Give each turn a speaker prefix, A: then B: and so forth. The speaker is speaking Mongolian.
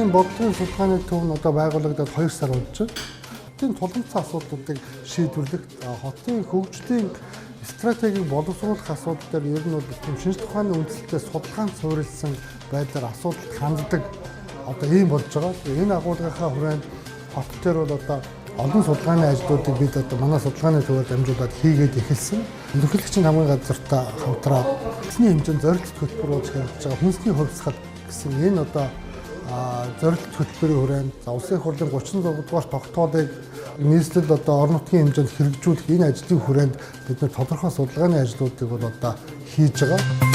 A: хотын бодлогын судалгааны төв нь одоо байгуулагдаад 2 сар болж байна. Хотын тулгымцсан асуудлуудыг шийдвэрлэх, хотын хөгжлийн стратегийг боловсруулах асуудал дээр ер нь бол шинжлэх ухааны үндэслэлтэй судалгаанд суурилсан байдлаар асуудалд ханддаг одоо ийм болж байгаа. Энэ агуулгынхаа хүрээнд хот дээр бол одоо олон судалгааны ажлуудыг бид одоо манай судалгааны төвөөр дамжуулаад хийгээд эхэлсэн. Ерөнхийлөгчийн хамгийн газартаа хамтраад эсний хэмжээнд зорилт хөтөлбөр хийж байгаа хүнсний хувьсгал гэсэн энэ одоо зорилт хөтөлбөрийн хүрээнд улсын их хурлын 36 дугаар тогтоолыг нийслэл одоо орон нутгийн хэмжээнд хэрэгжүүлэх энэ ажлын хүрээнд бид нэр тодорхой судалгааны ажлуудыг бол одоо хийж байгаа.